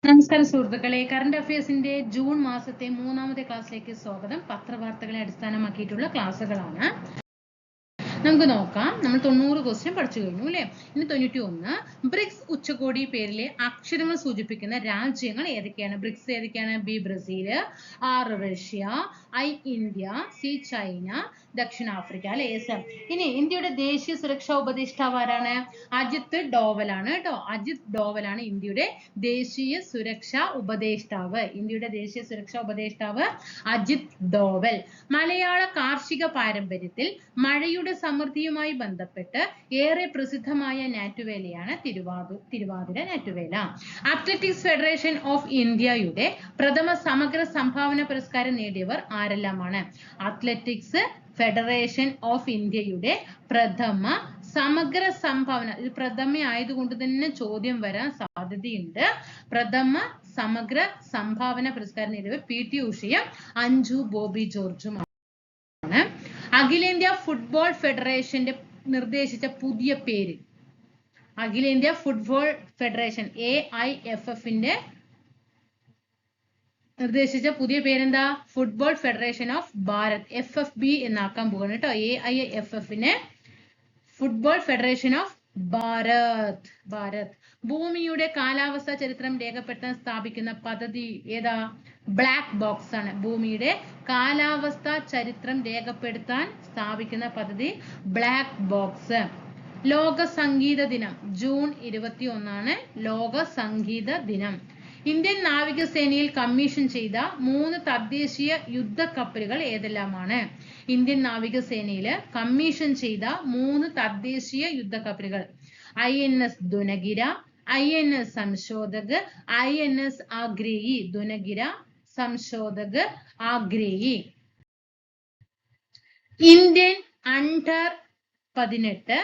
നമസ്കാരം സുഹൃത്തുക്കളെ, current അഫയേഴ്സിന്റെ June മാസത്തെ 3ാമത്തെ ക്ലാസ്സിലേക്ക് സ്വാഗതം. പത്രവാർത്തകളെ അടിസ്ഥാനമാക്കിയിട്ടുള്ള ക്ലാസ്സുകളാണ്. നമുക്ക് നോക്കാം. നമ്മൾ 90 ക്വസ്റ്റ്യൻ പഠിച്ചു കഴിഞ്ഞു അല്ലേ? ഇനി 91. ബ്രിക്സ് ഉച്ചകോടി പേരിലെ അക്ഷരങ്ങൾ സൂചിപ്പിക്കുന്ന രാജ്യങ്ങൾ ഏതൊക്കെയാണ്? ബ്രിക്സ് ഏതൊക്കെയാണ്? B Brazil, R Russia, I India, C China, ദക്ഷിണാഫ്രിക്ക അല്ലെ? ഇനി ഇന്ത്യയുടെ ദേശീയ സുരക്ഷാ ഉപദേഷ്ടാവ് ആരാണ്? അജിത് ഡോവൽ ആണ് കേട്ടോ. അജിത് ഡോവൽ ആണ് ഇന്ത്യയുടെ ദേശീയ സുരക്ഷാ ഉപദേഷ്ടാവ്. ഇന്ത്യയുടെ ദേശീയ സുരക്ഷാ ഉപദേഷ്ടാവ് അജിത് ഡോവൽ. മലയാള കാർഷിക പാരമ്പര്യത്തിൽ മഴയുടെ സമൃദ്ധിയുമായി ബന്ധപ്പെട്ട് ഏറെ പ്രസിദ്ധമായ ഞാറ്റുവേലയാണ് തിരുവാതിര ഞാറ്റുവേല. അത്ലറ്റിക്സ് ഫെഡറേഷൻ ഓഫ് ഇന്ത്യയുടെ പ്രഥമ സമഗ്ര സംഭാവന പുരസ്കാരം നേടിയവർ ആരെല്ലാമാണ്? അത്ലറ്റിക്സ് ഫെഡറേഷൻ ഓഫ് ഇന്ത്യയുടെ പ്രഥമ സമഗ്ര സംഭാവന, ഇത് പ്രഥമ ആയതുകൊണ്ട് തന്നെ ചോദ്യം വരാൻ സാധ്യതയുണ്ട്. പ്രഥമ സമഗ്ര സംഭാവന പുരസ്കാരം നേടിയവർ PT ഉഷയും അഞ്ജു ബോബി ജോർജുമാണ്. അഖിലേന്ത്യാ ഫുട്ബോൾ ഫെഡറേഷന്റെ നിർദ്ദേശിച്ച പുതിയ പേര്? അഖിലേന്ത്യാ ഫുട്ബോൾ ഫെഡറേഷൻ AIFFന്റെ നിർദ്ദേശിച്ച പുതിയ പേരെന്താ? Football federation of Bharat, FFB എന്നാക്കാൻ പോവാണ് കേട്ടോ. AIFFനെ ഫുട്ബോൾ ഫെഡറേഷൻ ഓഫ് ഭാരത്. ഭൂമിയുടെ കാലാവസ്ഥാ ചരിത്രം രേഖപ്പെടുത്താൻ സ്ഥാപിക്കുന്ന പദ്ധതി ഏതാ? ബ്ലാക്ക് ബോക്സ് ആണ്. ഭൂമിയുടെ കാലാവസ്ഥാ ചരിത്രം രേഖപ്പെടുത്താൻ സ്ഥാപിക്കുന്ന പദ്ധതി ബ്ലാക്ക് ബോക്സ്. ലോക സംഗീത ദിനം ജൂൺ 21 ലോക സംഗീത ദിനം. ഇന്ത്യൻ നാവികസേനയിൽ കമ്മീഷൻ ചെയ്ത 3 തദ്ദേശീയ യുദ്ധക്കപ്പലുകൾ ഏതെല്ലാമാണ്? ഇന്ത്യൻ നാവികസേനയിൽ കമ്മീഷൻ ചെയ്ത 3 തദ്ദേശീയ യുദ്ധക്കപ്പലുകൾ: INS Dunagiri, INS Sanshodhak, INS Agray. Dunagiri, Sanshodhak, Agray. Indian under 18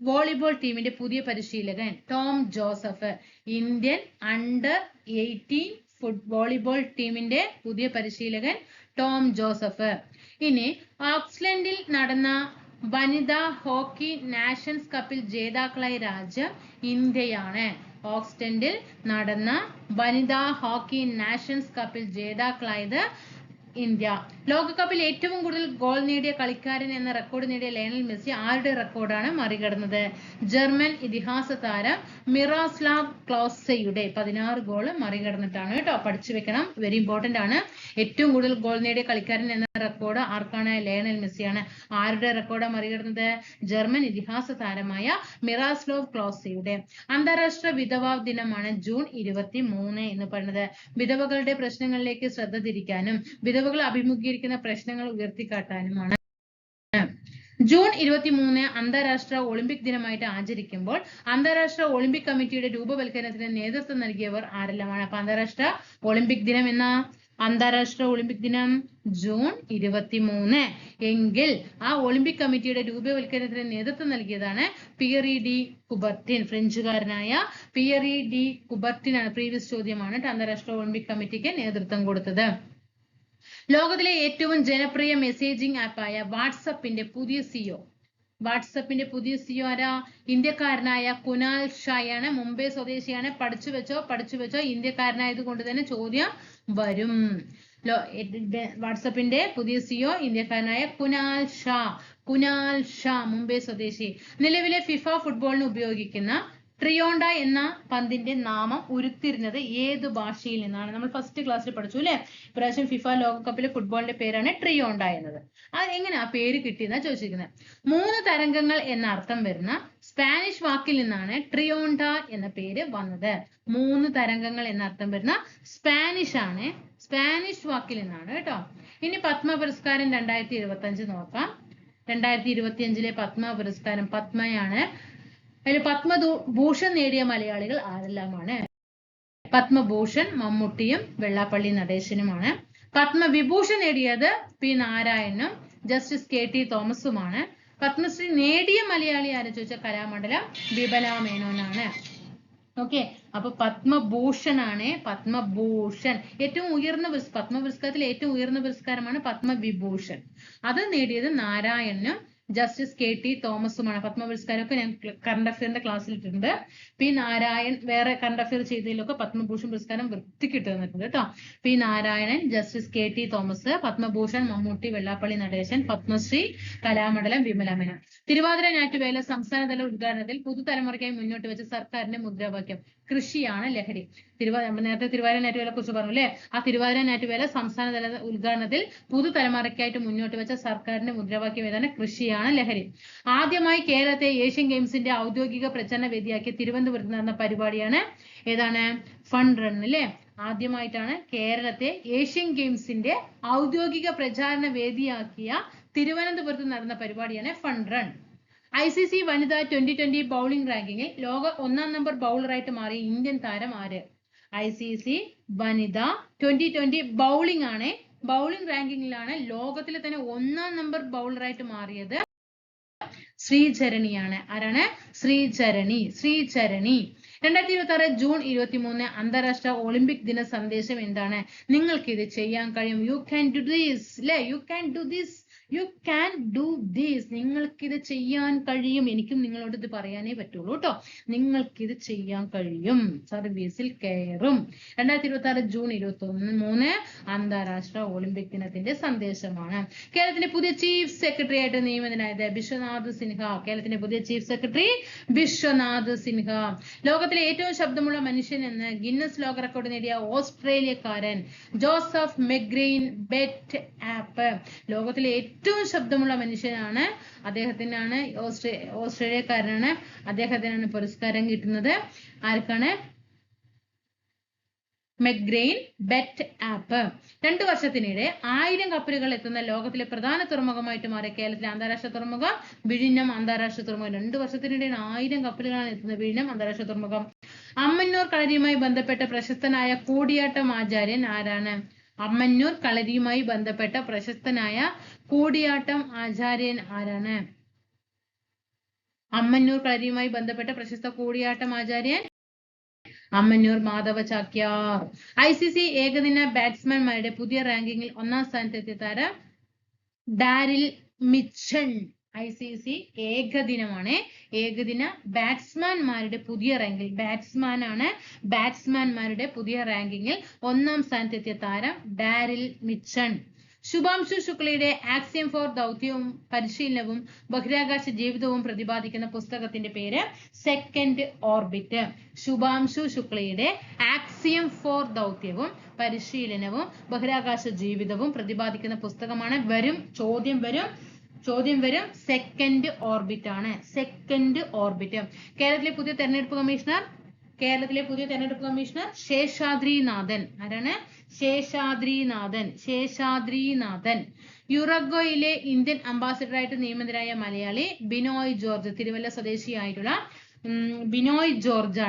volleyball ടീമിന്റെ പുതിയ പരിശീലകൻ Tom Joseph. Indian under 18 volleyball ടീമിന്റെ പുതിയ പരിശീലകൻ ടോം ജോസഫ്. ഇനി ഓക്സ്ലൻഡിൽ നടന്ന വനിതാ ഹോക്കി നാഷൻസ് കപ്പിൽ ജേതാക്കളായ രാജ്യം ഇന്ത്യയാണ്. ഓക്സ്ലൻഡിൽ നടന്ന വനിതാ ഹോക്കി നാഷൻസ് കപ്പിൽ ജേതാക്കളായത് ഇന്ത്യ. ലോകകപ്പിൽ ഏറ്റവും കൂടുതൽ ഗോൾ നേടിയ കളിക്കാരൻ എന്ന റെക്കോർഡ് നേടിയ ലയണൽ മെസ്സി ആരുടെ റെക്കോർഡാണ് മറികടന്നത്? ജർമ്മൻ ഇതിഹാസ താരം മിറോസ്ലാവ് ക്ലോസയുടെ 16 ഗോൾ മറികടന്നിട്ടാണ് കേട്ടോ. പഠിച്ചു വെക്കണം, വെരി ഇമ്പോർട്ടന്റ് ആണ്. ഏറ്റവും കൂടുതൽ ഗോൾ നേടിയ കളിക്കാരൻ എന്ന റെക്കോർഡ് ആർക്കാണ്? ലയണൽ മെസ്സിയാണ്. ആരുടെ റെക്കോർഡാണ് മറികടന്നത്? ജർമ്മൻ ഇതിഹാസ താരമായ മിറോസ്ലാവ് ക്ലോസയുടെ. അന്താരാഷ്ട്ര വിധവാ ദിനമാണ് ജൂൺ 23 എന്ന് പറയുന്നത്. വിധവകളുടെ പ്രശ്നങ്ങളിലേക്ക് ശ്രദ്ധ തിരിക്കാനും വിധവകൾ അഭിമുഖീകരിക്കുന്ന പ്രശ്നങ്ങൾ ഉയർത്തിക്കാട്ടാനുമാണ്. ജൂൺ 23 അന്താരാഷ്ട്ര ഒളിമ്പിക് ദിനമായിട്ട് ആചരിക്കുമ്പോൾ അന്താരാഷ്ട്ര ഒളിമ്പിക് കമ്മിറ്റിയുടെ രൂപവൽക്കരണത്തിന് നേതൃത്വം നൽകിയവർ ആരെല്ലാമാണ്? അപ്പൊ അന്താരാഷ്ട്ര ഒളിമ്പിക് ദിനം എന്ന അന്താരാഷ്ട്ര ഒളിമ്പിക് ദിനം ജൂൺ 23 എങ്കിൽ ആ ഒളിമ്പിക് കമ്മിറ്റിയുടെ രൂപവൽക്കരണത്തിന് നേതൃത്വം നൽകിയതാണ് പിയറി ഡി കുബർട്ടിൻ. ഫ്രഞ്ചുകാരനായ പിയറി ഡി കുബർട്ടിൻ ആണ്. പ്രീവിയസ് ചോദ്യമാണ്. അന്താരാഷ്ട്ര ഒളിമ്പിക് കമ്മിറ്റിക്ക് നേതൃത്വം കൊടുത്തത്. ലോകത്തിലെ ഏറ്റവും ജനപ്രിയ മെസ്സേജിംഗ് ആപ്പായ വാട്സപ്പിന്റെ പുതിയ CEO ആരാ? ഇന്ത്യക്കാരനായ കുനാൽ ഷായാണ്. മുംബൈ സ്വദേശിയാണ്. പഠിച്ചു വെച്ചോ. ഇന്ത്യക്കാരനായത് കൊണ്ട് തന്നെ ചോദ്യം വരും. വാട്സപ്പിന്റെ പുതിയ CEO ഇന്ത്യക്കാരനായ കുനാൽ ഷാ, മുംബൈ സ്വദേശി. നിലവിലെ ഫിഫ ഫുട്ബോളിന് ഉപയോഗിക്കുന്ന ട്രിയോണ്ട എന്ന പന്തിന്റെ നാമം ഉരുത്തിരിഞ്ഞത് ഏത് ഭാഷയിൽ നിന്നാണ്? നമ്മൾ ഫസ്റ്റ് ക്ലാസ്സിൽ പഠിച്ചു അല്ലെ? ഇപ്രാവശ്യം ഫിഫ ലോകകപ്പിലെ ഫുട്ബോളിന്റെ പേരാണ് ട്രിയോണ്ട എന്നത്. അത് എങ്ങനെ ആ പേര് കിട്ടിയെന്നാ ചോദിച്ചിരിക്കുന്നത്. 3 തരംഗങ്ങൾ എന്ന അർത്ഥം വരുന്ന സ്പാനിഷ് വാക്കിൽ നിന്നാണ് ട്രിയോണ്ട എന്ന പേര് വന്നത്. 3 തരംഗങ്ങൾ എന്ന അർത്ഥം വരുന്ന സ്പാനിഷ് വാക്കിൽ നിന്നാണ് കേട്ടോ. ഇനി പത്മ പുരസ്കാരം 2025 നോക്കാം. 2025 പത്മ പുരസ്കാരം പത്മയാണ്. അതിൽ പത്മഭൂഷൺ നേടിയ മലയാളികൾ ആരെല്ലാമാണ്? പത്മഭൂഷൺ മമ്മൂട്ടിയും വെള്ളാപ്പള്ളി നടേശനുമാണ്. പത്മവിഭൂഷൺ നേടിയത് P നാരായണനും ജസ്റ്റിസ് KT തോമസുമാണ്. പത്മശ്രീ നേടിയ മലയാളി ആരെന്ന് ചോദിച്ചാൽ കലാമണ്ഡലം വിമല മേനോനാണ്. ഓക്കെ, അപ്പൊ പത്മഭൂഷൺ ആണ്. പത്മഭൂഷൺ ഏറ്റവും ഉയർന്ന പത്മ പുരസ്കാരത്തിൽ ഏറ്റവും ഉയർന്ന പുരസ്കാരമാണ് പത്മവിഭൂഷൺ. അത് നേടിയത് നാരായണനും ജസ്റ്റിസ് KT തോമസുമാണ്. പത്മ പുരസ്കാരമൊക്കെ ഞാൻ കറണ്ട് അഫയറിന്റെ ക്ലാസ്സിൽ ഇട്ടിട്ടുണ്ട്. P നാരായൺ വേറെ കറണ്ട് അഫയർ ചെയ്തതിലൊക്കെ പത്മഭൂഷൺ പുരസ്കാരം വൃത്തിക്ക് ഇട്ട് തന്നിട്ടുണ്ട് കേട്ടോ. P Narayanan, justice KT Thomas, Padma Bhushan Mammootty, Vellappally Natesan, Padma Shri Kalamandalam Vimala Menon. Thiruvathira Njattuvela സംസ്ഥാനതല ഉദ്ഘാടനത്തിൽ പുതുതലമുറയ്ക്കായി മുന്നോട്ട് വെച്ച സർക്കാരിന്റെ മുദ്രാവാക്യം കൃഷിയാണ് ലഹരി. നേരത്തെ തിരുവാതിര ഞാറ്റുവേലയെ കുറിച്ച് പറഞ്ഞു അല്ലെ. ആ തിരുവാതിര ഞാറ്റുവേല സംസ്ഥാനതല ഉദ്ഘാടനത്തിൽ പുതുതലമുറയ്ക്കായിട്ട് മുന്നോട്ട് വെച്ച സർക്കാരിന്റെ മുദ്രാവാക്യം ഏതാണ്? കൃഷിയാണ് ലഹരി. ആദ്യമായി കേരളത്തെ ഏഷ്യൻ ഗെയിംസിന്റെ ഔദ്യോഗിക പ്രചരണ വേദിയാക്കിയ തിരുവനന്തപുരത്ത് നടന്ന പരിപാടിയാണ് ഏതാണ്? ഫൺ റൺ അല്ലെ. ആദ്യമായിട്ടാണ് കേരളത്തെ ഏഷ്യൻ ഗെയിംസിന്റെ ഔദ്യോഗിക പ്രചാരണ വേദിയാക്കിയ തിരുവനന്തപുരത്ത് നടന്ന പരിപാടിയാണ് ഫൺ റൺ. ICC വനിതാ 2020 ബൗളിംഗ് റാങ്കിങ്ങിൽ ലോക 1-ാം നമ്പർ ബൗളറായിട്ട് മാറിയ ഇന്ത്യൻ താരം ആര്? ICC വനിതാ 2020 ബൗളിംഗ് ആണ്. ബൗളിംഗ് റാങ്കിങ്ങിലാണ് ലോകത്തിലെ തന്നെ 1-ാം നമ്പർ ബൗളറായിട്ട് മാറിയത് ശ്രീചരണിയാണ്. ആരാണ്? ശ്രീചരണി. 2026 ജൂൺ 23 അന്താരാഷ്ട്ര ഒളിമ്പിക് ദിന സന്ദേശം എന്താണ്? നിങ്ങൾക്ക് ഇത് ചെയ്യാൻ കഴിയും. യു ക്യാൻ ഡു ദിസ് അല്ലെ. You can do this, you can do this. നിങ്ങൾക്കിത് ചെയ്യാൻ കഴിയും. എനിക്കും നിങ്ങളോട് ഇത് പറയാനേ പറ്റുള്ളൂ കേട്ടോ. നിങ്ങൾക്കിത് ചെയ്യാൻ കഴിയും. സർവീസിൽ കയറും. 2026 ജൂൺ 23 അന്താരാഷ്ട്ര ഒളിമ്പിക് ദിനത്തിന്റെ സന്ദേശമാണ്. കേരളത്തിന്റെ പുതിയ ചീഫ് സെക്രട്ടറി ആയിട്ട് നിയമിതനായത് ബിശ്വനാഥ് സിൻഹ. കേരളത്തിന്റെ പുതിയ ചീഫ് സെക്രട്ടറി ബിശ്വനാഥ് സിൻഹ. ലോകത്തിലെ ഏറ്റവും ശബ്ദമുള്ള മനുഷ്യൻ എന്ന് ഗിന്നസ് ലോക റെക്കോർഡ് നേടിയ ഓസ്ട്രേലിയക്കാരൻ ജോസഫ് മെഗ്രെയിൻ ബെറ്റ് ആപ്പ്. ലോകത്തിലെ ഏറ്റവും ശബ്ദമുള്ള മനുഷ്യനാണ്. അദ്ദേഹത്തിനാണ് ഓസ്ട്രേലിയക്കാരനാണ്. അദ്ദേഹത്തിനാണ് പുരസ്കാരം കിട്ടുന്നത്. ആർക്കാണ്? മെഗ്രെയിൻ ബെറ്റ് ആപ്പ്. 2 വർഷത്തിനിടെ 1000 കപ്പലുകൾ എത്തുന്ന ലോകത്തിലെ പ്രധാന തുറമുഖമായിട്ട് മാറിയ കേരളത്തിലെ അന്താരാഷ്ട്ര തുറമുഖം വിഴിഞ്ഞം അന്താരാഷ്ട്ര തുറമുഖം. 2 വർഷത്തിനിടെ 1000 കപ്പലുകളാണ് എത്തുന്നത് വിഴിഞ്ഞം അന്താരാഷ്ട്ര തുറമുഖം. അമ്മന്നൂർ കളരിയുമായി ബന്ധപ്പെട്ട പ്രശസ്തനായ കൂടിയാട്ടം ആചാര്യൻ ആരാണ്? അമ്മന്നൂർ കളരിയുമായി ബന്ധപ്പെട്ട പ്രശസ്തനായ കൂടിയാട്ടം ആചാര്യൻ ആരാണ്? അമ്മന്നൂർ കളരിയുമായി ബന്ധപ്പെട്ട പ്രശസ്ത കൂടിയാട്ടം ആചാര്യൻ അമ്മന്നൂർ മാധവ ചാക്യാർ. ICC ഏകദിന ബാറ്റ്സ്മാൻമാരുടെ പുതിയ റാങ്കിങ്ങിൽ 1-ാം സ്ഥാനത്തെത്തിയ താരം ഡാരിൽ മിച്ചൺ. ICC ഏകദിനമാണ്. ഏകദിന ബാറ്റ്സ്മാൻമാരുടെ പുതിയ റാങ്കിൽ ബാറ്റ്സ്മാൻമാരുടെ പുതിയ റാങ്കിങ്ങിൽ 1-ാം സ്ഥാനത്തെത്തിയ താരം ഡാരിൽ മിച്ചൺ. ശുഭാംശു ശുക്ലയുടെ ആക്സിയം ഫോർ ദൗത്യവും പരിശീലനവും ബഹിരാകാശ ജീവിതവും പ്രതിപാദിക്കുന്ന പുസ്തകത്തിന്റെ പേര് സെക്കൻഡ് ഓർബിറ്റ്. ശുഭാംശു ശുക്ലയുടെ ആക്സിയം ഫോർ ദൗത്യവും പരിശീലനവും ബഹിരാകാശ ജീവിതവും പ്രതിപാദിക്കുന്ന പുസ്തകമാണ്. ചോദ്യം വരും സെക്കൻഡ് ഓർബിറ്റ് ആണ്. Second orbit. കേരളത്തിലെ പുതിയ തെരഞ്ഞെടുപ്പ് കമ്മീഷണർ ശേഷാദ്രിനാഥൻ. ആരാണ്? ശേഷാദ്രിനാഥൻ. യുറഗ്വയിലെ ഇന്ത്യൻ അംബാസിഡറായിട്ട് നിയമിതരായ മലയാളി ബിനോയ് ജോർജ്. തിരുവല്ല സ്വദേശിയായിട്ടുള്ള ബിനോയ് ജോർജ്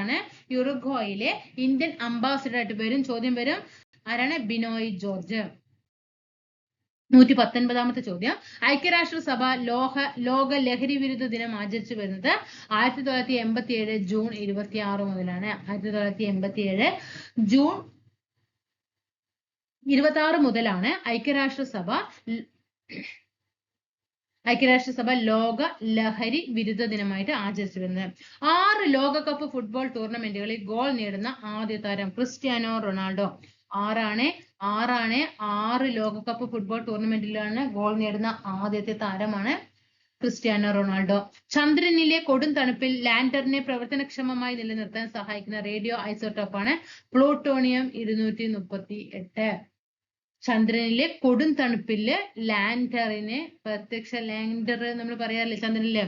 ആണ് യുറഗ്വയിലെ ഇന്ത്യൻ അംബാസിഡറായിട്ട് വരും. ചോദ്യം വരും. ആരാണ്? ബിനോയ് ജോർജ്. 119ാമത്തെ ചോദ്യം. ഐക്യരാഷ്ട്രസഭ ലോക ലഹരി വിരുദ്ധ ദിനം ആചരിച്ചു വരുന്നത് 1987 ജൂൺ 26 മുതലാണ്. 1987 ജൂൺ 26 മുതലാണ് ഐക്യരാഷ്ട്രസഭ ലോക ലഹരി വിരുദ്ധ ദിനമായിട്ട് ആചരിച്ചു വരുന്നത്. 6 ലോകകപ്പ് ഫുട്ബോൾ ടൂർണമെന്റുകളിൽ ഗോൾ നേടുന്ന ആദ്യ താരം ക്രിസ്ത്യാനോ റൊണാൾഡോ. 6 ലോകകപ്പ് ഫുട്ബോൾ ടൂർണമെന്റിലാണ് ഗോൾ നേടുന്ന ആദ്യത്തെ താരമാണ് ക്രിസ്ത്യാനോ റൊണാൾഡോ. ചന്ദ്രനിലെ കൊടും തണുപ്പിൽ ലാൻഡറിനെ പ്രവർത്തനക്ഷമമായി നിലനിർത്താൻ സഹായിക്കുന്ന റേഡിയോ ഐസോട്ടോപ്പാണ് പ്ലൂട്ടോണിയം 238. ചന്ദ്രനിലെ കൊടും തണുപ്പില് ലാൻഡറിനെ ലാൻഡർ നമ്മൾ പറയാറില്ലേ ചന്ദ്രനിലെ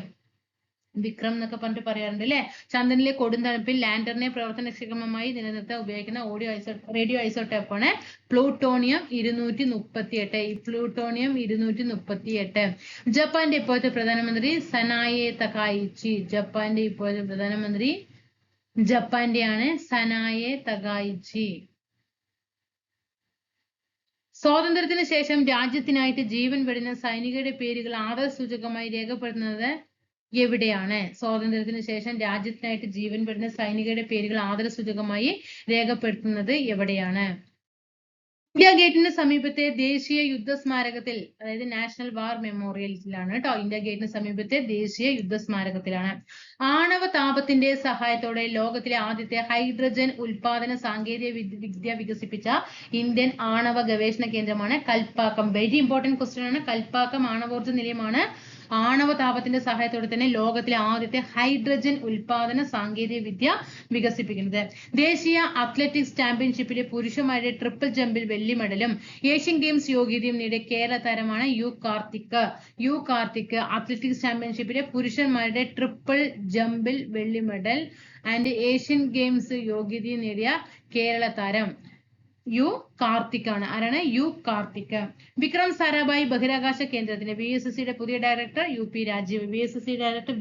വിക്രം എന്നൊക്കെ പറഞ്ഞിട്ട് പറയാറുണ്ട് അല്ലെ. ചന്ദ്രനിലെ കൊടും തണുപ്പിൽ ലാൻഡറിനെ പ്രവർത്തനക്ഷമമായി നിലനിർത്താൻ ഉപയോഗിക്കുന്ന റേഡിയോ ഐസോട്ടോപ്പാണ് പ്ലൂട്ടോണിയം 238. ഈ പ്ലൂട്ടോണിയം 238. ജപ്പാന്റെ ഇപ്പോഴത്തെ പ്രധാനമന്ത്രി സനായെ തകായിച്ചി. ജപ്പാന്റെയാണ് സനായെ തകായിച്ചി. സ്വാതന്ത്ര്യത്തിന് ശേഷം രാജ്യത്തിനായിട്ട് ജീവൻ വെടിഞ്ഞ സൈനികരുടെ പേരുകൾ ആദരസൂചകമായി രേഖപ്പെടുത്തുന്നത് എവിടെയാണ്? സ്വാതന്ത്ര്യത്തിന് ശേഷം രാജ്യത്തിനായിട്ട് ജീവൻ വെടിഞ്ഞ സൈനികരുടെ പേരുകൾ ആദരസൂചകമായി രേഖപ്പെടുത്തുന്നത് എവിടെയാണ്? ഇന്ത്യ ഗേറ്റിന് സമീപത്തെ ദേശീയ യുദ്ധ സ്മാരകത്തിൽ, അതായത് നാഷണൽ വാർ മെമ്മോറിയലിലാണ് കേട്ടോ, ഇന്ത്യ ഗേറ്റിന് സമീപത്തെ ദേശീയ യുദ്ധ സ്മാരകത്തിലാണ്. ആണവ താപത്തിന്റെ സഹായത്തോടെ ലോകത്തിലെ ആദ്യത്തെ ഹൈഡ്രജൻ ഉൽപാദന സാങ്കേതിക വിദ്യ വികസിപ്പിച്ച ഇന്ത്യൻ ആണവ ഗവേഷണ കേന്ദ്രമാണ് കൽപ്പാക്കം. വെരി ഇമ്പോർട്ടന്റ് ക്വസ്റ്റ്യൻ ആണ്. കൽപ്പാക്കം ആണവോർജ്ജ നിലയമാണ് ആണവ താപത്തിന്റെ സഹായത്തോടെ തന്നെ ലോകത്തിലെ ആദ്യത്തെ ഹൈഡ്രജൻ ഉൽപാദന സാങ്കേതിക വിദ്യ വികസിപ്പിക്കുന്നത്. ദേശീയ അത്ലറ്റിക്സ് ചാമ്പ്യൻഷിപ്പിലെ പുരുഷന്മാരുടെ ട്രിപ്പിൾ ജമ്പിൽ വെള്ളി മെഡലും ഏഷ്യൻ ഗെയിംസ് യോഗ്യതയും നേടിയ കേരള താരമാണ് യു കാർത്തിക്. അത്ലറ്റിക്സ് ചാമ്പ്യൻഷിപ്പിലെ പുരുഷന്മാരുടെ ട്രിപ്പിൾ ജമ്പിൽ വെള്ളി മെഡൽ ആൻഡ് ഏഷ്യൻ ഗെയിംസ് യോഗ്യതയും നേടിയ കേരള താരം യു കാർത്തിക് ആണ്. ആരാണ്? യു കാർത്തിക്. വിക്രം സാരാഭായി ബഹിരാകാശ കേന്ദ്രത്തിന്റെ VSSCയുടെ പുതിയ director UP Rajeev. VSSC director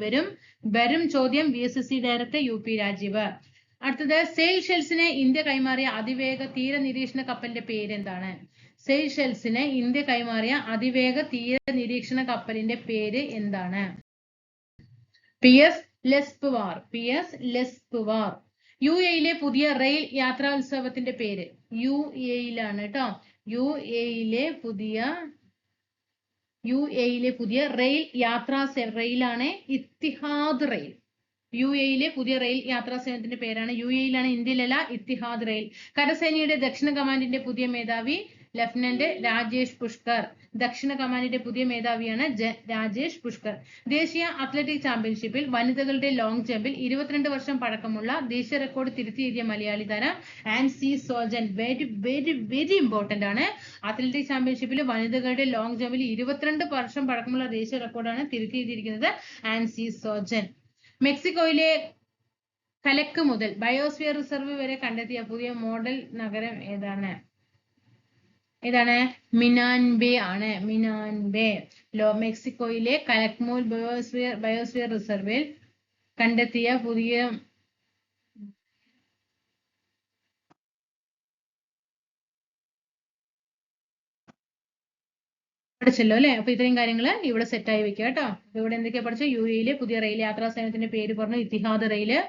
വരും ചോദ്യം. VSSC director UP Rajeev. അടുത്തത്, സെയ്ഷെൽസിനെ ഇന്ത്യ കൈമാറിയ അതിവേഗ തീര നിരീക്ഷണ കപ്പലിന്റെ പേര് എന്താണ്? സെയ്ഷെൽസിനെ ഇന്ത്യ കൈമാറിയ അതിവേഗ തീര നിരീക്ഷണ കപ്പലിന്റെ പേര് എന്താണ്? PS ലെസ്പുവാർ. UAE പുതിയ റെയിൽ യാത്രാ ഉത്സവത്തിന്റെ പേര്? UAE കേട്ടോ. UAE പുതിയ റെയിൽ യാത്രാ റെയിലാണ് ഇത്തിഹാദ് റെയിൽ. UAE പുതിയ റെയിൽ യാത്രാ സേവനത്തിന്റെ പേരാണ്. UAE ഇന്ത്യയിലല്ല, ഇത്തിഹാദ് റെയിൽ. കരസേനയുടെ ദക്ഷിണ കമാൻഡിന്റെ പുതിയ മേധാവി ലഫ്റ്റനന്റ് രാജേഷ് പുഷ്കർ. ദക്ഷിണ കമാൻഡിന്റെ പുതിയ മേധാവിയാണ് രാജേഷ് പുഷ്കർ. ദേശീയ അത്ലറ്റിക് ചാമ്പ്യൻഷിപ്പിൽ വനിതകളുടെ ലോങ് ജമ്പിൽ 22 വർഷം പഴക്കമുള്ള ദേശീയ റെക്കോർഡ് തിരുത്തി എഴുതിയ മലയാളി താരം ആൻസി സോജൻ. വെരി ഇമ്പോർട്ടന്റ് ആണ്. അത്ലറ്റിക് ചാമ്പ്യൻഷിപ്പിൽ വനിതകളുടെ ലോങ് ജമ്പിൽ 22 വർഷം പഴക്കമുള്ള ദേശീയ റെക്കോർഡാണ് തിരുത്തി എഴുതിയിരിക്കുന്നത് ആൻസി സോജൻ. മെക്സിക്കോയിലെ കലക്ക് മുതൽ ബയോസ്ഫിയർ റിസർവ് വരെ കണ്ടെത്തിയ പുതിയ മോഡൽ നഗരം ഏതാണ്? മിനാൻബേ ആണ്. മെക്സിക്കോയിലെ കലക്മുൽ ബയോസ്ഫിയർ റിസർവിൽ കണ്ടെത്തിയ പുതിയ പഠിച്ചല്ലോ അല്ലെ. അപ്പൊ ഇത്രയും കാര്യങ്ങൾ ഇവിടെ സെറ്റായി വെക്കുക കേട്ടോ. ഇവിടെ എന്തൊക്കെയാ പഠിച്ചു? UAE പുതിയ റെയിൽ യാത്രാ സേവനത്തിന്റെ പേര് പറഞ്ഞു, ഇത്തിഹാദ് റെയില്.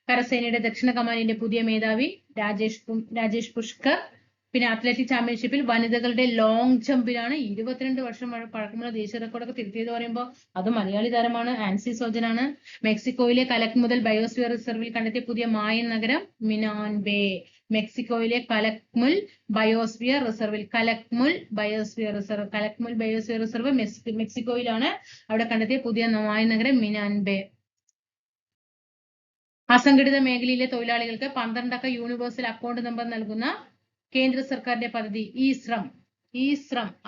കരസേനയുടെ ദക്ഷിണ കമാൻഡിന്റെ പുതിയ മേധാവി രാജേഷ് പുഷ്കർ. പിന്നെ അത്ലറ്റിക് ചാമ്പ്യൻഷിപ്പിൽ വനിതകളുടെ ലോങ് ജമ്പിലാണ് 22 വർഷം പഴക്കമുള്ള ദേശീയ റെക്കോർഡൊക്കെ തിരുത്തിയത് പറയുമ്പോൾ അത് മലയാളി താരമാണ്, ആൻസി സോജനാണ്. മെക്സിക്കോയിലെ കലക് മുതൽ ബയോസ്ഫിയർ റിസർവിൽ കണ്ടെത്തിയ പുതിയ മായൻ നഗരം മിനാൻബേ. മെക്സിക്കോയിലെ കലക്മുൽ ബയോസ്ഫിയർ റിസർവ് മെക്സിക്കോയിലാണ്. അവിടെ കണ്ടെത്തിയ പുതിയ മായൻ നഗരം മിനാൻബേ. അസംഘടിത മേഖലയിലെ തൊഴിലാളികൾക്ക് 12 അക്ക യൂണിവേഴ്സൽ അക്കൗണ്ട് നമ്പർ നൽകുന്ന കേന്ദ്ര സർക്കാരിന്റെ പദ്ധതി ഇ-ശ്രം.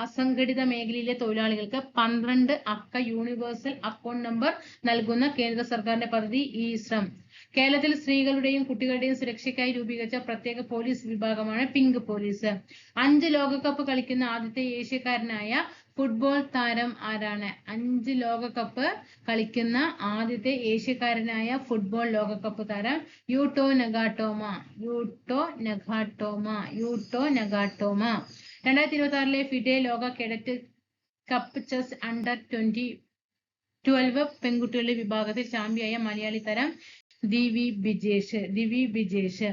അസംഘടിത മേഖലയിലെ തൊഴിലാളികൾക്ക് 12 അക്ക യൂണിവേഴ്സൽ അക്കൗണ്ട് നമ്പർ നൽകുന്ന കേന്ദ്ര സർക്കാരിന്റെ പദ്ധതി ഇ-ശ്രം. കേരളത്തിൽ സ്ത്രീകളുടെയും കുട്ടികളുടെയും സുരക്ഷയ്ക്കായി രൂപീകരിച്ച പ്രത്യേക പോലീസ് വിഭാഗമാണ് പിങ്ക് പോലീസ്. 5 ലോകകപ്പ് കളിക്കുന്ന ആദ്യത്തെ ഏഷ്യക്കാരനായ ഫുട്ബോൾ താരം ആരാണ്? 5 ലോകകപ്പ് കളിക്കുന്ന ആദ്യത്തെ ഏഷ്യക്കാരനായ ഫുട്ബോൾ ലോകകപ്പ് താരം യൂട്ടോ നഗാട്ടോമ. 2026 ഫിഡെ ലോക കേഡറ്റ് കപ്പ് ചെസ് അണ്ടർ 12 പെൺകുട്ടികളുടെ വിഭാഗത്തിൽ ചാമ്പ്യനായ മലയാളി താരം ദിവി ബിജേഷ്.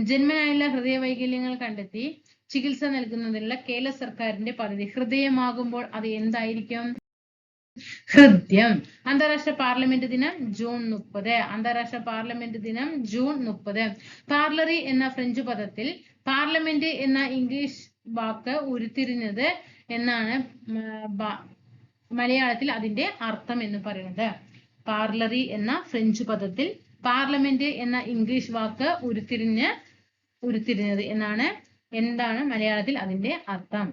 ജന്മനായുള്ള ഹൃദയവൈകല്യങ്ങൾ കണ്ടെത്തി ചികിത്സ നൽകുന്നതിനുള്ള കേരള സർക്കാരിന്റെ പദ്ധതി. ഹൃദയമാകുമ്പോൾ അത് എന്തായിരിക്കും? ഹൃദയം. അന്താരാഷ്ട്ര പാർലമെന്റ് ദിനം ജൂൺ 30. പാർലറി എന്ന ഫ്രഞ്ച് പദത്തിൽ പാർലമെന്റ് എന്ന ഇംഗ്ലീഷ് വാക്ക് ഉരുത്തിരിഞ്ഞത് എന്നാണ് മലയാളത്തിൽ അതിന്റെ അർത്ഥം എന്ന് പറയുന്നത്. പാർലറി എന്ന ഫ്രഞ്ച് പദത്തിൽ പാർലമെന്റ് എന്ന ഇംഗ്ലീഷ് വാക്ക് ഉരുത്തിരിഞ്ഞത് എന്താണ് മലയാളത്തിൽ അതിന്റെ അർത്ഥം?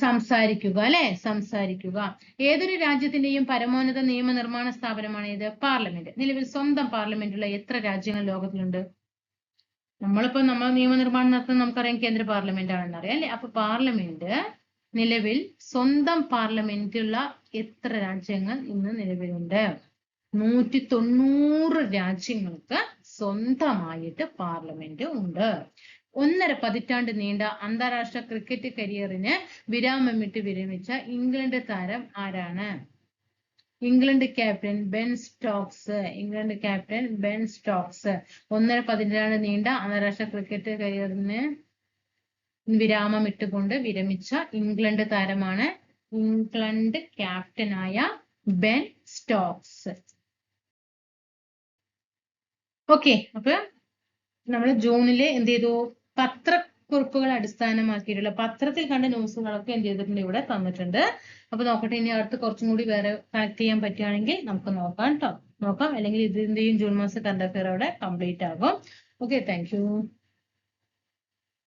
സംസാരിക്കുക അല്ലെ. ഏതൊരു രാജ്യത്തിന്റെയും പരമോന്നത നിയമനിർമ്മാണ സ്ഥാപനമാണ് ഇത്? പാർലമെന്റ്. നിലവിൽ സ്വന്തം പാർലമെന്റുള്ള എത്ര രാജ്യങ്ങൾ ലോകത്തിലുണ്ട്? നമ്മളിപ്പോ നിയമനിർമ്മാണം നടത്തുന്ന നമുക്കറിയാം കേന്ദ്ര പാർലമെന്റ് ആണെന്ന് അറിയാം അല്ലെ. അപ്പൊ പാർലമെന്റ് നിലവിൽ സ്വന്തം പാർലമെന്റുള്ള എത്ര രാജ്യങ്ങൾ ഇന്ന് നിലവിലുണ്ട്? 190 രാജ്യങ്ങൾക്ക് സ്വന്തമായിട്ട് പാർലമെന്റ് ഉണ്ട്. 1.5 പതിറ്റാണ്ട് നീണ്ട അന്താരാഷ്ട്ര ക്രിക്കറ്റ് കരിയറിന് വിരാമമിട്ട് വിരമിച്ച ഇംഗ്ലണ്ട് താരം ആരാണ്? England captain Ben Stokes. England captain Ben Stokes. 1.15 നീണ്ട അന്താരാഷ്ട്ര ക്രിക്കറ്റ് കരിയറിന് വിരാമം ഇട്ടുകൊണ്ട് വിരമിച്ച ഇംഗ്ലണ്ട് താരമാണ് ഇംഗ്ലണ്ട് ക്യാപ്റ്റനായ ബെൻ സ്റ്റോക്സ്. ഓക്കെ, അപ്പൊ നമ്മൾ ജൂണില് എന്ത് ചെയ്തു, പത്രക്കുറിപ്പുകൾ അടിസ്ഥാനമാക്കിയിട്ടുള്ള പത്രത്തിൽ കണ്ട ന്യൂസുകളൊക്കെ എന്ത് ചെയ്തിട്ടുണ്ട്, ഇവിടെ തന്നിട്ടുണ്ട്. അപ്പൊ നോക്കട്ടെ, ഇനി അടുത്ത് കുറച്ചും കൂടി വേറെ കണക്ട് ചെയ്യാൻ പറ്റുകയാണെങ്കിൽ നമുക്ക് നോക്കാം കേട്ടോ. നോക്കാം, അല്ലെങ്കിൽ ഇതിന്റെയും ജൂൺ മാസം കറണ്ട് അഫെയർ അവിടെ കംപ്ലീറ്റ് ആകും. Okay, thank you.